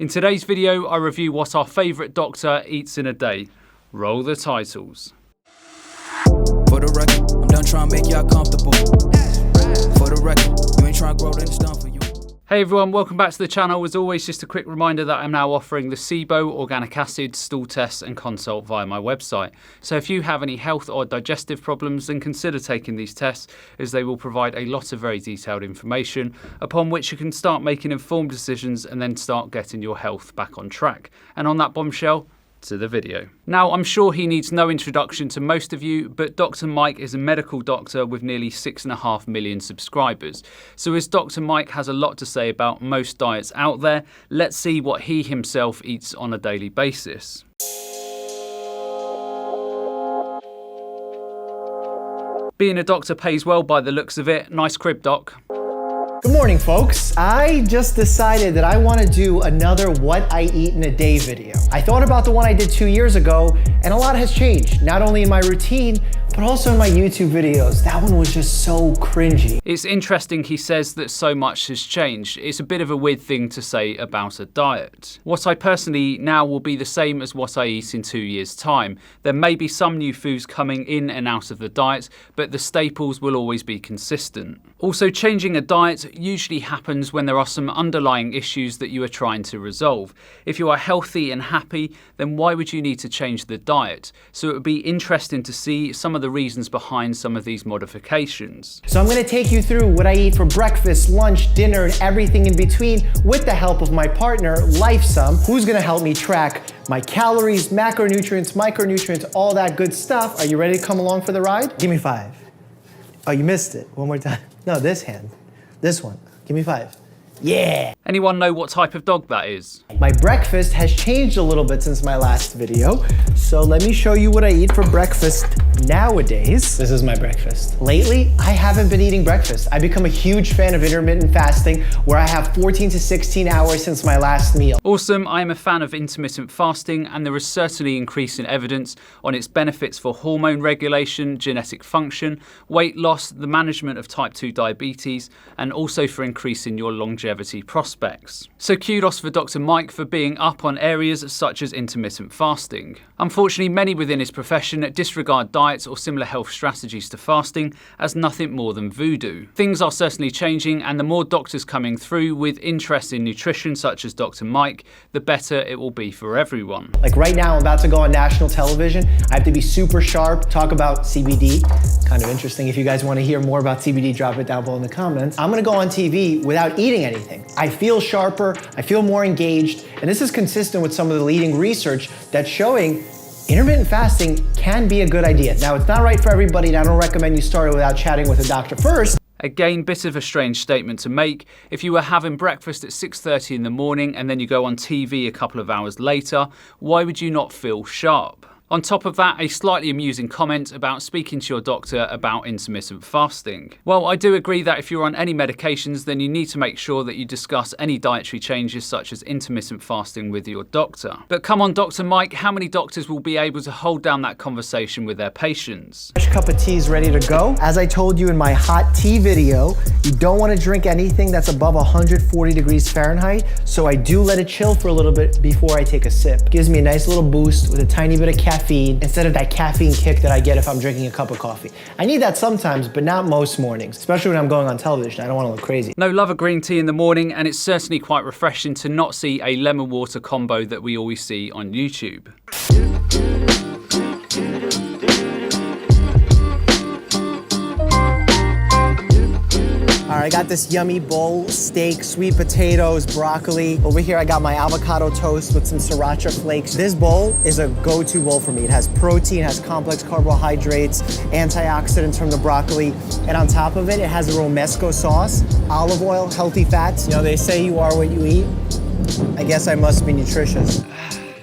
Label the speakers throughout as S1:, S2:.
S1: In today's video, I review what our favourite doctor eats in a day. Roll the titles.
S2: For the record, I'm done trying to make y'all comfortable. For the record, you ain't trying to grow, then it's done for you.
S1: Hey everyone, welcome back to the channel. As always, just a quick reminder that I'm now offering the SIBO, organic acid, stool tests and consult via my website. So if you have any health or digestive problems, then consider taking these tests, as they will provide a lot of very detailed information upon which you can start making informed decisions and then start getting your health back on track. And on that bombshell, to the video. Now, I'm sure he needs no introduction to most of you, but Dr. Mike is a medical doctor with nearly 6.5 million subscribers. So as Dr. Mike has a lot to say about most diets out there, let's see what he himself eats on a daily basis. Being a doctor pays well by the looks of it. Nice crib, doc.
S3: Good morning, folks. I just decided that I want to do another what I eat in a day video. I thought about the one I did 2 years ago, and a lot has changed, not only in my routine, but also in my YouTube videos. That one was just so cringy.
S1: It's interesting he says that so much has changed. It's a bit of a weird thing to say about a diet. What I personally eat now will be the same as what I eat in 2 years' time. There may be some new foods coming in and out of the diet, but the staples will always be consistent. Also, changing a diet usually happens when there are some underlying issues that you are trying to resolve. If you are healthy and happy, then why would you need to change the diet? So it would be interesting to see some of the reasons behind some of these modifications.
S3: So I'm gonna take you through what I eat for breakfast, lunch, dinner, and everything in between with the help of my partner, LifeSum, who's gonna help me track my calories, macronutrients, micronutrients, all that good stuff. Are you ready to come along for the ride? Give me 5. Oh, you missed it. One more time. No, this hand. This one. Give me 5. Yeah!
S1: Anyone know what type of dog that is?
S3: My breakfast has changed a little bit since my last video, so let me show you what I eat for breakfast nowadays. This is my breakfast. Lately, I haven't been eating breakfast. I've become a huge fan of intermittent fasting, where I have 14 to 16 hours since my last meal.
S1: Awesome, I am a fan of intermittent fasting, and there is certainly increasing evidence on its benefits for hormone regulation, genetic function, weight loss, the management of type 2 diabetes, and also for increasing your longevity prospects. So kudos for Dr. Mike for being up on areas such as intermittent fasting. Unfortunately, many within his profession disregard diets or similar health strategies to fasting as nothing more than voodoo. Things are certainly changing, and the more doctors coming through with interest in nutrition such as Dr. Mike, the better it will be for everyone.
S3: Like right now, I'm about to go on national television. I have to be super sharp, talk about CBD. Kind of interesting. If you guys want to hear more about CBD, drop it down below in the comments. I'm gonna go on TV without eating anything. I feel sharper, I feel more engaged, and this is consistent with some of the leading research that's showing intermittent fasting can be a good idea. Now, it's not right for everybody, and I don't recommend you start it without chatting with a doctor first.
S1: Again, bit of a strange statement to make. If you were having breakfast at 6:30 in the morning and then you go on TV a couple of hours later, why would you not feel sharp? On top of that, a slightly amusing comment about speaking to your doctor about intermittent fasting. Well, I do agree that if you're on any medications, then you need to make sure that you discuss any dietary changes such as intermittent fasting with your doctor. But come on, Dr. Mike, how many doctors will be able to hold down that conversation with their patients?
S3: Fresh cup of tea is ready to go. As I told you in my hot tea video, you don't want to drink anything that's above 140 degrees Fahrenheit, so I do let it chill for a little bit before I take a sip. Gives me a nice little boost with a tiny bit of caffeine instead of that caffeine kick that I get if I'm drinking a cup of coffee. I need that sometimes, but not most mornings, especially when I'm going on television. I don't want to look crazy.
S1: No love of green tea in the morning, and it's certainly quite refreshing to not see a lemon water combo that we always see on YouTube.
S3: All right, I got this yummy bowl, steak, sweet potatoes, broccoli. Over here, I got my avocado toast with some sriracha flakes. This bowl is a go-to bowl for me. It has protein, it has complex carbohydrates, antioxidants from the broccoli, and on top of it, it has a romesco sauce, olive oil, healthy fats. You know, they say you are what you eat. I guess I must be nutritious.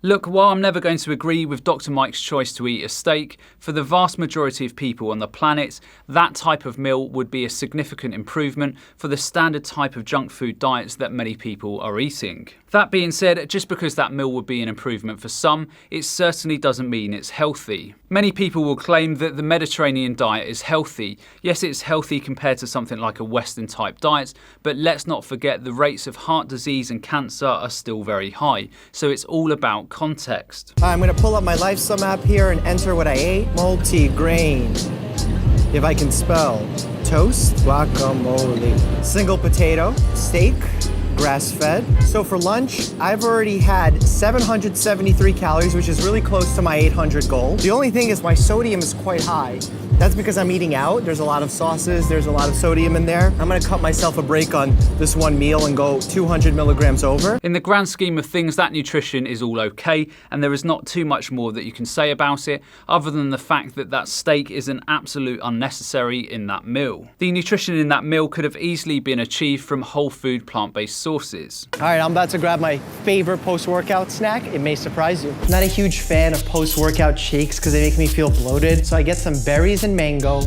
S1: Look, while I'm never going to agree with Dr. Mike's choice to eat a steak, for the vast majority of people on the planet, that type of meal would be a significant improvement for the standard type of junk food diets that many people are eating. That being said, just because that meal would be an improvement for some, it certainly doesn't mean it's healthy. Many people will claim that the Mediterranean diet is healthy. Yes, it's healthy compared to something like a Western type diet, but let's not forget the rates of heart disease and cancer are still very high. So it's all about context.
S3: I'm gonna pull up my lifestyle map here and enter what I ate. Multi-grain, if I can spell. Toast, guacamole, single potato, steak, grass-fed. So for lunch, I've already had 773 calories, which is really close to my 800 goal. The only thing is my sodium is quite high. That's because I'm eating out. There's a lot of sauces, there's a lot of sodium in there. I'm gonna cut myself a break on this one meal and go 200 milligrams over.
S1: In the grand scheme of things, that nutrition is all okay, and there is not too much more that you can say about it, other than the fact that that steak is an absolute unnecessary in that meal. The nutrition in that meal could have easily been achieved from whole food plant-based sources.
S3: All right, I'm about to grab my favorite post-workout snack. It may surprise you. I'm not a huge fan of post-workout shakes because they make me feel bloated. So I get some berries and mango.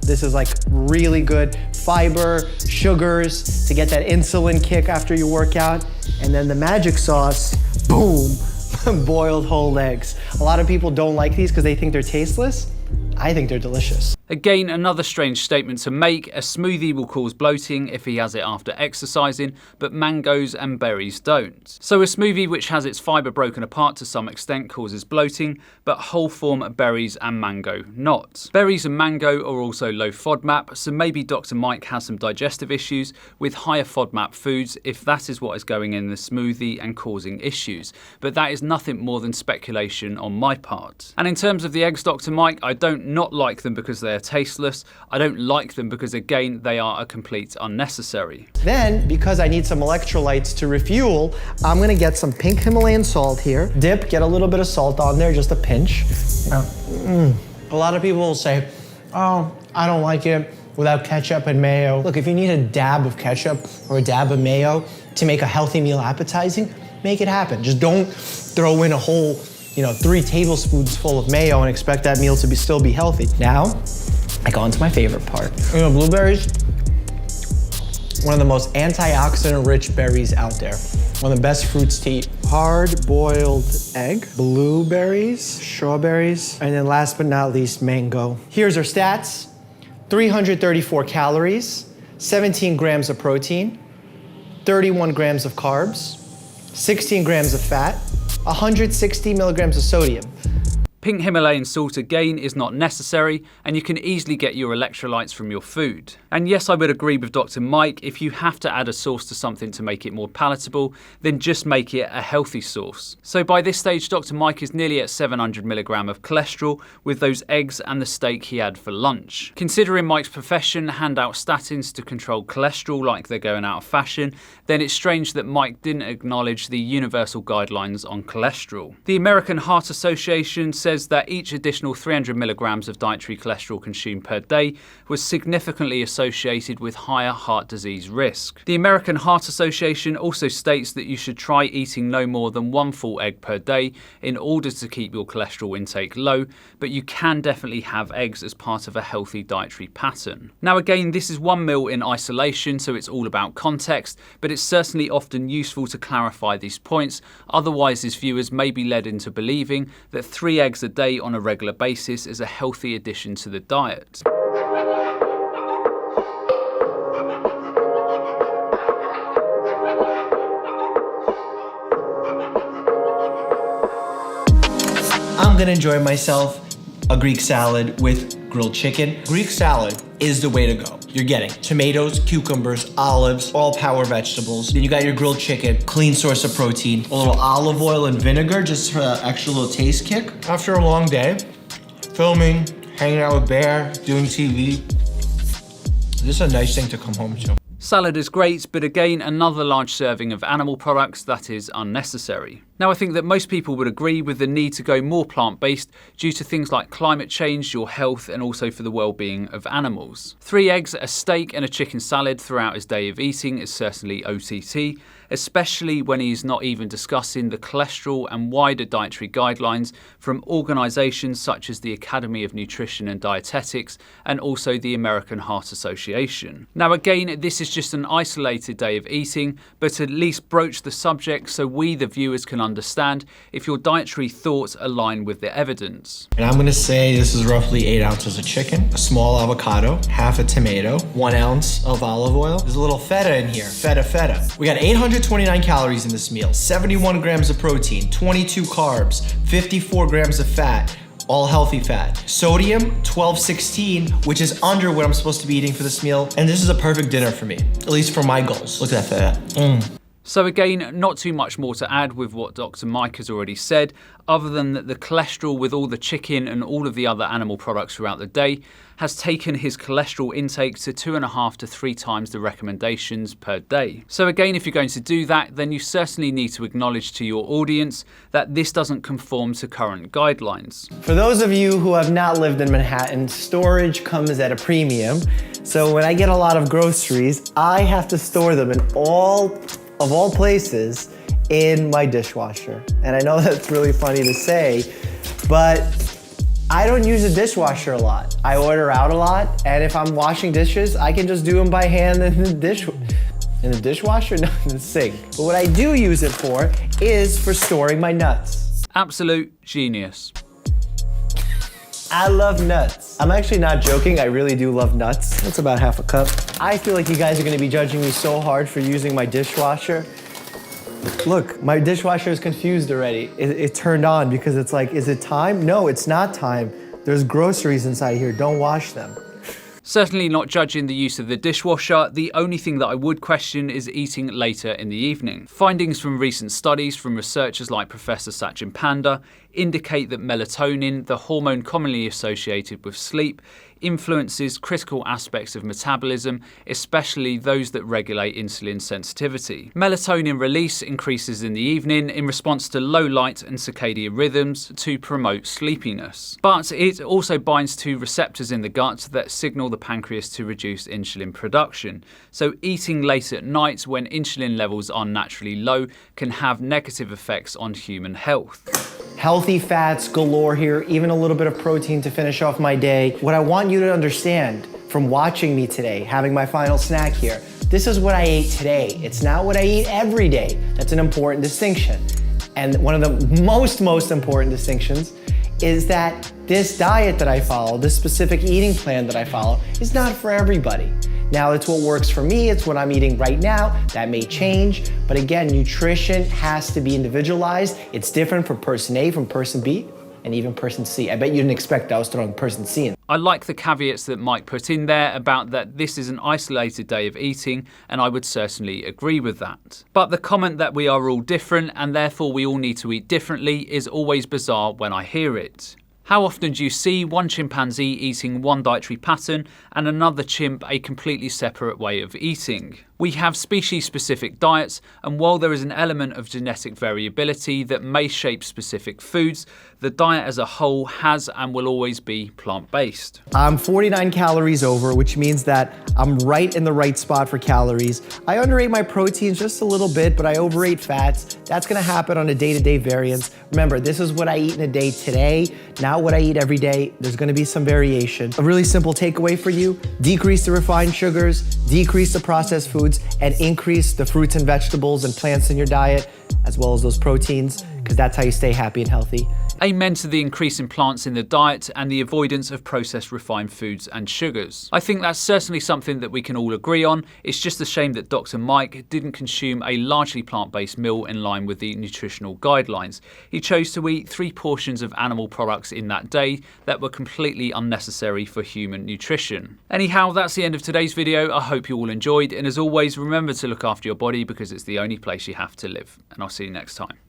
S3: This is like really good. Fiber, sugars to get that insulin kick after your workout. And then the magic sauce, boom, boiled whole eggs. A lot of people don't like these because they think they're tasteless. I think they're delicious.
S1: Again, another strange statement to make. A smoothie will cause bloating if he has it after exercising, but mangoes and berries don't. So a smoothie which has its fibre broken apart to some extent causes bloating, but whole form berries and mango not. Berries and mango are also low FODMAP, so maybe Dr. Mike has some digestive issues with higher FODMAP foods if that is what is going in the smoothie and causing issues. But that is nothing more than speculation on my part. And in terms of the eggs, Dr. Mike, I don't not like them because they are tasteless. I don't like them because, again, they are a complete unnecessary.
S3: Then, because I need some electrolytes to refuel, I'm gonna get some pink Himalayan salt here. Dip, get a little bit of salt on there, just a pinch. A lot of people will say, oh, I don't like it without ketchup and mayo. Look, if you need a dab of ketchup or a dab of mayo to make a healthy meal appetizing, make it happen. Just don't throw in a whole 3 tablespoons full of mayo and expect that meal to still be healthy. Now, I go on to my favorite part. Blueberries, one of the most antioxidant-rich berries out there. One of the best fruits to eat. Hard-boiled egg, blueberries, strawberries, and then last but not least, mango. Here's our stats. 334 calories, 17 grams of protein, 31 grams of carbs, 16 grams of fat, 160 milligrams of sodium.
S1: Pink Himalayan salt again is not necessary, and you can easily get your electrolytes from your food. And yes, I would agree with Dr. Mike, if you have to add a sauce to something to make it more palatable, then just make it a healthy sauce. So by this stage, Dr. Mike is nearly at 700 milligram of cholesterol with those eggs and the steak he had for lunch. Considering Mike's profession hand out statins to control cholesterol like they're going out of fashion, then it's strange that Mike didn't acknowledge the universal guidelines on cholesterol. The American Heart Association says that each additional 300 milligrams of dietary cholesterol consumed per day was significantly associated with higher heart disease risk. The American Heart Association also states that you should try eating no more than 1 full egg per day in order to keep your cholesterol intake low, but you can definitely have eggs as part of a healthy dietary pattern. Now again, this is one meal in isolation, so it's all about context, but it's certainly often useful to clarify these points, otherwise his viewers may be led into believing that 3 eggs a day on a regular basis is a healthy addition to the diet.
S3: I'm gonna enjoy myself a Greek salad with grilled chicken. Greek salad is the way to go. You're getting tomatoes, cucumbers, olives, all power vegetables. Then you got your grilled chicken, clean source of protein, a little olive oil and vinegar just for an extra little taste kick. After a long day, filming, hanging out with Bear, doing TV, this is a nice thing to come home to.
S1: Salad is great, but again, another large serving of animal products that is unnecessary. Now, I think that most people would agree with the need to go more plant-based due to things like climate change, your health, and also for the well-being of animals. 3 eggs, a steak, and a chicken salad throughout his day of eating is certainly OTT. especially when he's not even discussing the cholesterol and wider dietary guidelines from organisations such as the Academy of Nutrition and Dietetics and also the American Heart Association. Now again, this is just an isolated day of eating, but at least broach the subject so we, the viewers, can understand if your dietary thoughts align with the evidence.
S3: And I'm gonna say this is roughly 8 ounces of chicken, a small avocado, half a tomato, 1 ounce of olive oil. There's a little feta in here, feta. We got 829 calories in this meal, 71 grams of protein, 22 carbs, 54 grams of fat, all healthy fat. Sodium, 1216, which is under what I'm supposed to be eating for this meal. And this is a perfect dinner for me, at least for my goals. Look at that feta.
S1: So again, not too much more to add with what Dr. Mike has already said, other than that the cholesterol with all the chicken and all of the other animal products throughout the day has taken his cholesterol intake to 2.5 to 3 times the recommendations per day. So again, if you're going to do that, then you certainly need to acknowledge to your audience that this doesn't conform to current guidelines.
S3: For those of you who have not lived in Manhattan, storage comes at a premium. So when I get a lot of groceries, I have to store them in all places in my dishwasher. And I know that's really funny to say, but I don't use a dishwasher a lot. I order out a lot, and if I'm washing dishes, I can just do them by hand in the dishwasher? No, in the sink. But what I do use it for is for storing my nuts.
S1: Absolute genius.
S3: I love nuts. I'm actually not joking, I really do love nuts. That's about half a cup. I feel like you guys are gonna be judging me so hard for using my dishwasher. Look, my dishwasher is confused already. It turned on because it's like, is it time? No, it's not time. There's groceries inside here, don't wash them.
S1: Certainly not judging the use of the dishwasher. The only thing that I would question is eating later in the evening. Findings from recent studies from researchers like Professor Sachin Panda indicate that melatonin, the hormone commonly associated with sleep, influences critical aspects of metabolism, especially those that regulate insulin sensitivity. Melatonin release increases in the evening in response to low light and circadian rhythms to promote sleepiness. But it also binds to receptors in the gut that signal the pancreas to reduce insulin production. So eating late at night when insulin levels are naturally low can have negative effects on human health.
S3: Healthy fats galore here, even a little bit of protein to finish off my day. What I want you to understand from watching me today, having my final snack here, this is what I ate today. It's not what I eat every day. That's an important distinction. And one of the most important distinctions is that this diet that I follow, this specific eating plan that I follow, is not for everybody. Now, it's what works for me, it's what I'm eating right now. That may change, but again, nutrition has to be individualized. It's different from person A, from person B, and even person C. I bet you didn't expect I was throwing person C in.
S1: I like the caveats that Mike put in there about that this is an isolated day of eating, and I would certainly agree with that. But the comment that we are all different and therefore we all need to eat differently is always bizarre when I hear it. How often do you see one chimpanzee eating one dietary pattern and another chimp a completely separate way of eating? We have species-specific diets, and while there is an element of genetic variability that may shape specific foods, the diet as a whole has and will always be plant-based.
S3: I'm 49 calories over, which means that I'm right in the right spot for calories. I underate my proteins just a little bit, but I overate fats. That's gonna happen on a day-to-day variance. Remember, this is what I eat in a day today, not what I eat every day. There's gonna be some variation. A really simple takeaway for you: decrease the refined sugars, decrease the processed foods, and increase the fruits and vegetables and plants in your diet, as well as those proteins, because that's how you stay happy and healthy.
S1: Amen to the increase in plants in the diet and the avoidance of processed refined foods and sugars. I think that's certainly something that we can all agree on. It's just a shame that Dr. Mike didn't consume a largely plant-based meal in line with the nutritional guidelines. He chose to eat 3 portions of animal products in that day that were completely unnecessary for human nutrition. Anyhow, that's the end of today's video. I hope you all enjoyed, and as always, remember to look after your body because it's the only place you have to live. And I'll see you next time.